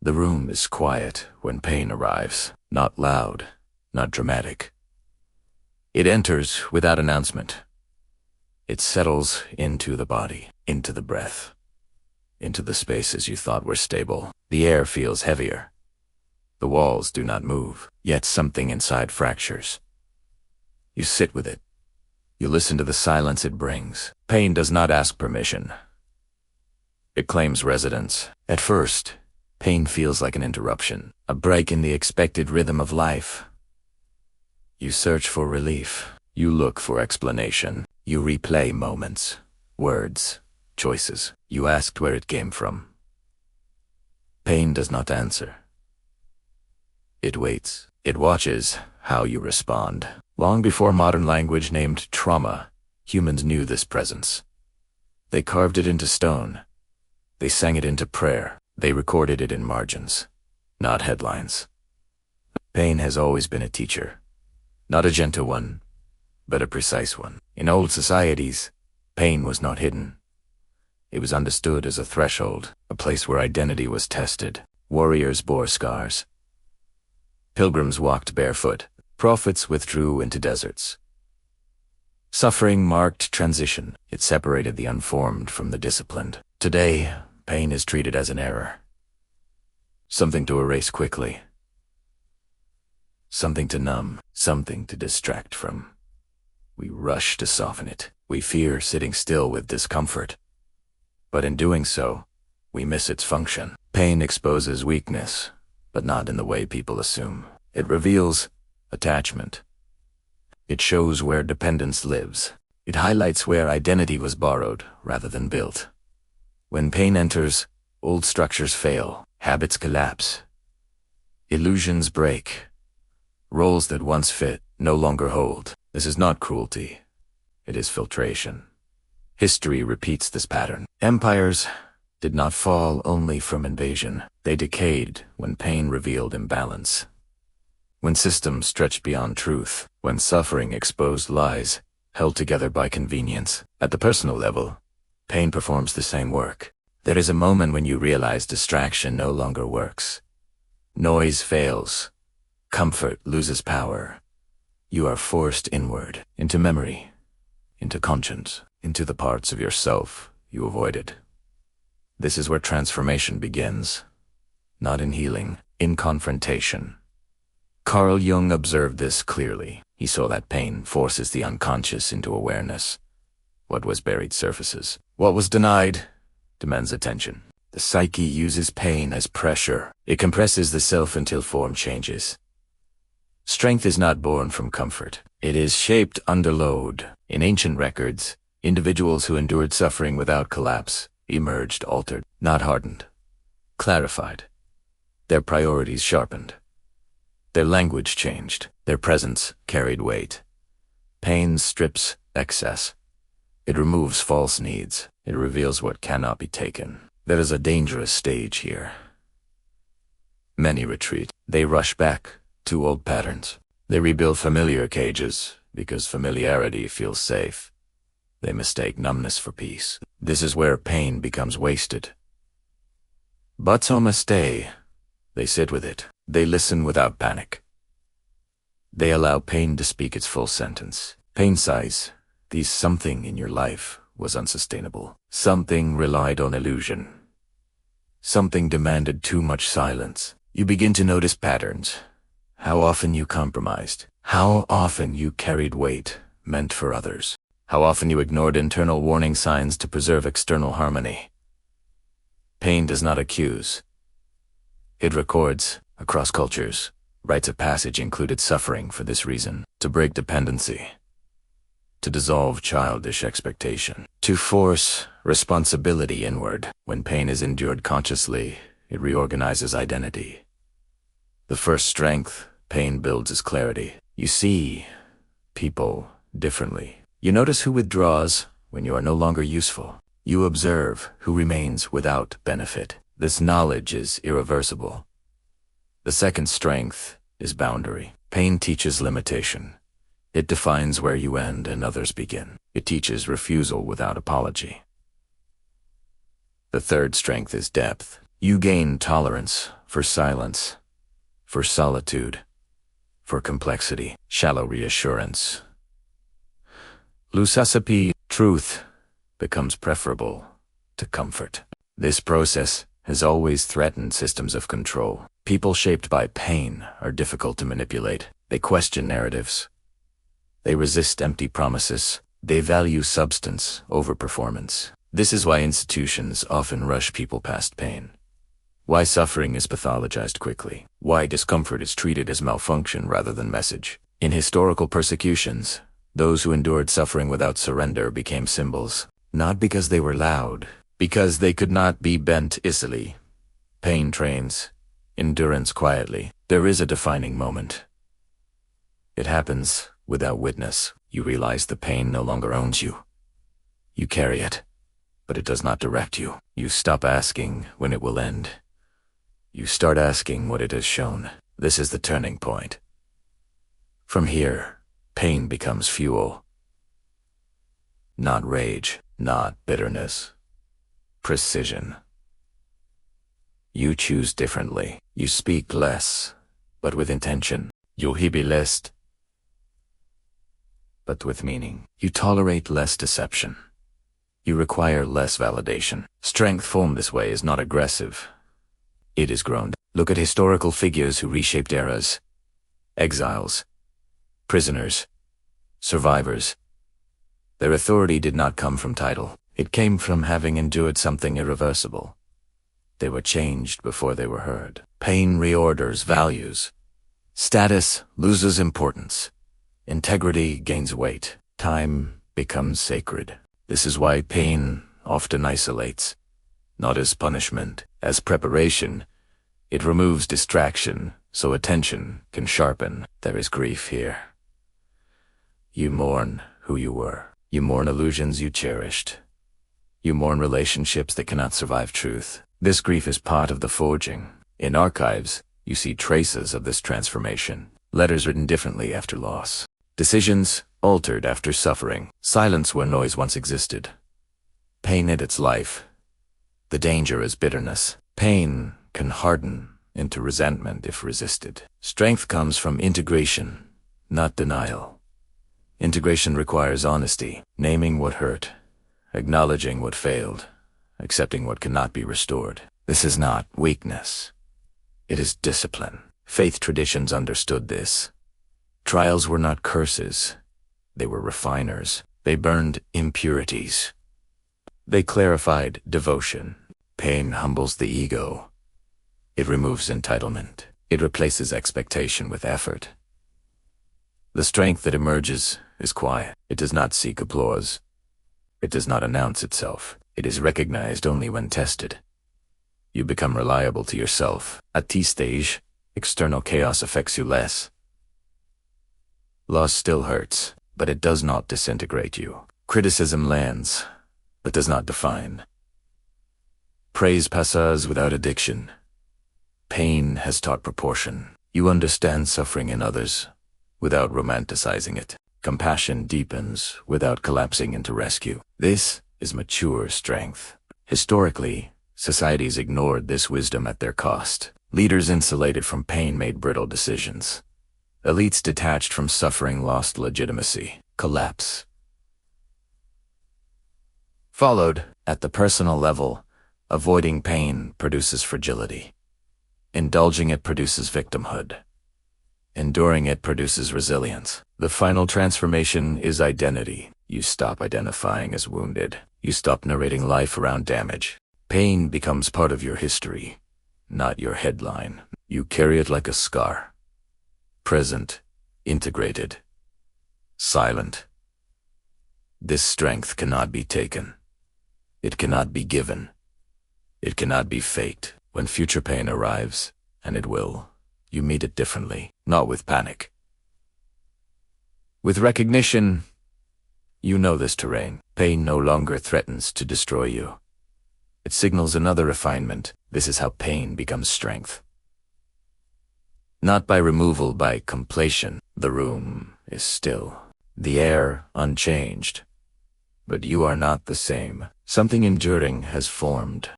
The room is quiet when pain arrives, not loud, not dramatic. It enters without announcement. It settles into the body, into the breath, into the spaces you thought were stable. The air feels heavier. The walls do not move, yet something inside fractures. You sit with it. You listen to the silence it brings. Pain does not ask permission. It claims residence. At first, pain feels like an interruption, a break in the expected rhythm of life. You search for relief. You look for explanation. You replay moments, words, choices. You asked where it came from. Pain does not answer. It waits. It watches how you respond. Long before modern language named trauma, humans knew this presence. They carved it into stone. They sang it into prayer. They recorded it in margins, not headlines. Pain has always been a teacher. Not a gentle one, but a precise one. In old societies, pain was not hidden. It was understood as a threshold, a place where identity was tested. Warriors bore scars. Pilgrims walked barefoot. Prophets withdrew into deserts. Suffering marked transition. It separated the unformed from the disciplined. Today, pain is treated as an error. Something to erase quickly. Something to numb. Something to distract from. We rush to soften it. We fear sitting still with discomfort. But in doing so, we miss its function. Pain exposes weakness, but not in the way people assume. It reveals attachment. It shows where dependence lives. It highlights where identity was borrowed rather than built. When pain enters, old structures fail, habits collapse, illusions break, roles that once fit no longer hold. This is not cruelty. It is filtration. History repeats this pattern. Empires did not fall only from invasion. They decayed when pain revealed imbalance. When systems stretched beyond truth, when suffering exposed lies, held together by convenience. At the personal level, pain performs the same work. There is a moment when you realize distraction no longer works. Noise fails. Comfort loses power. You are forced inward, into memory, into conscience, into the parts of yourself you avoided. This is where transformation begins. Not in healing, in confrontation. Carl Jung observed this clearly. He saw that pain forces the unconscious into awareness. What was buried surfaces. What was denied demands attention. The psyche uses pain as pressure. It compresses the self until form changes. Strength is not born from comfort. It is shaped under load. In ancient records, individuals who endured suffering without collapse emerged altered, not hardened, clarified. Their priorities sharpened. Their language changed. Their presence carried weight. Pain strips excess. It removes false needs. It reveals what cannot be taken. There is a dangerous stage here. Many retreat. They rush back to old patterns. They rebuild familiar cages because familiarity feels safe. They mistake numbness for peace. This is where pain becomes wasted. But so must stay. They sit with it. They listen without panic. They allow pain to speak its full sentence. Pain sighs. This something in your life was unsustainable. Something relied on illusion. Something demanded too much silence. You begin to notice patterns. How often you compromised. How often you carried weight meant for others. How often you ignored internal warning signs to preserve external harmony. Pain does not accuse. It records, across cultures. Rites of passage included suffering for this reason. To break dependency. To dissolve childish expectation. To force responsibility inward. When pain is endured consciously, it reorganizes identity. The first strength pain builds is clarity. You see people differently. You notice who withdraws when you are no longer useful. You observe who remains without benefit. This knowledge is irreversible. The second strength is boundary. Pain teaches limitation. It defines where you end and others begin. It teaches refusal without apology. The third strength is depth. You gain tolerance for silence, for solitude, for complexity. Shallow reassurance. Lusasapi, truth, becomes preferable to comfort. This process has always threatened systems of control. People shaped by pain are difficult to manipulate. They question narratives. They resist empty promises. They value substance over performance. This is why institutions often rush people past pain. Why suffering is pathologized quickly. Why discomfort is treated as malfunction rather than message. In historical persecutions, those who endured suffering without surrender became symbols, not because they were loud, because they could not be bent easily. Pain trains endurance quietly. There is a defining moment. It happens without witness. You realize the pain no longer owns you. You carry it, but it does not direct you. You stop asking when it will end. You start asking what it has shown. This is the turning point. From here, pain becomes fuel. Not rage, not bitterness. Precision. You choose differently. You speak less, but with intention. You be less, but with meaning. You tolerate less deception. You require less validation. Strength formed this way is not aggressive. It is grown. Look at historical figures who reshaped eras. Exiles, prisoners, survivors. Their authority did not come from title. It came from having endured something irreversible. They were changed before they were heard. Pain reorders values. Status loses importance. Integrity gains weight. Time becomes sacred. This is why pain often isolates. Not as punishment, as preparation. It removes distraction, so attention can sharpen. There is grief here. You mourn who you were. You mourn illusions you cherished. You mourn relationships that cannot survive truth. This grief is part of the forging. In archives, you see traces of this transformation. Letters written differently after loss. Decisions altered after suffering. Silence where noise once existed. Pain in its life. The danger is bitterness. Pain can harden into resentment if resisted. Strength comes from integration, not denial. Integration requires honesty, naming what hurt, acknowledging what failed, accepting what cannot be restored. This is not weakness. It is discipline. Faith traditions understood this. Trials were not curses. They were refiners. They burned impurities. They clarified devotion. Pain humbles the ego. It removes entitlement. It replaces expectation with effort. The strength that emerges is quiet. It does not seek applause. It does not announce itself. It is recognized only when tested. You become reliable to yourself. At this stage, external chaos affects you less. Loss still hurts, but it does not disintegrate you. Criticism lands, but does not define. Praise passes without addiction. Pain has taught proportion. You understand suffering in others without romanticizing it. Compassion deepens without collapsing into rescue. This is mature strength. Historically, societies ignored this wisdom at their cost. Leaders insulated from pain made brittle decisions. Elites detached from suffering lost legitimacy. Collapse followed. At the personal level, avoiding pain produces fragility. Indulging it produces victimhood. Enduring it produces resilience. The final transformation is identity. You stop identifying as wounded. You stop narrating life around damage. Pain becomes part of your history, not your headline. You carry it like a scar. Present, integrated, silent. This strength cannot be taken. It cannot be given. It cannot be faked. When future pain arrives, and it will, you meet it differently, not with panic. With recognition, you know this terrain. Pain no longer threatens to destroy you. It signals another refinement. This is how pain becomes strength. Not by removal, by completion. The room is still, the air unchanged. But you are not the same. Something enduring has formed.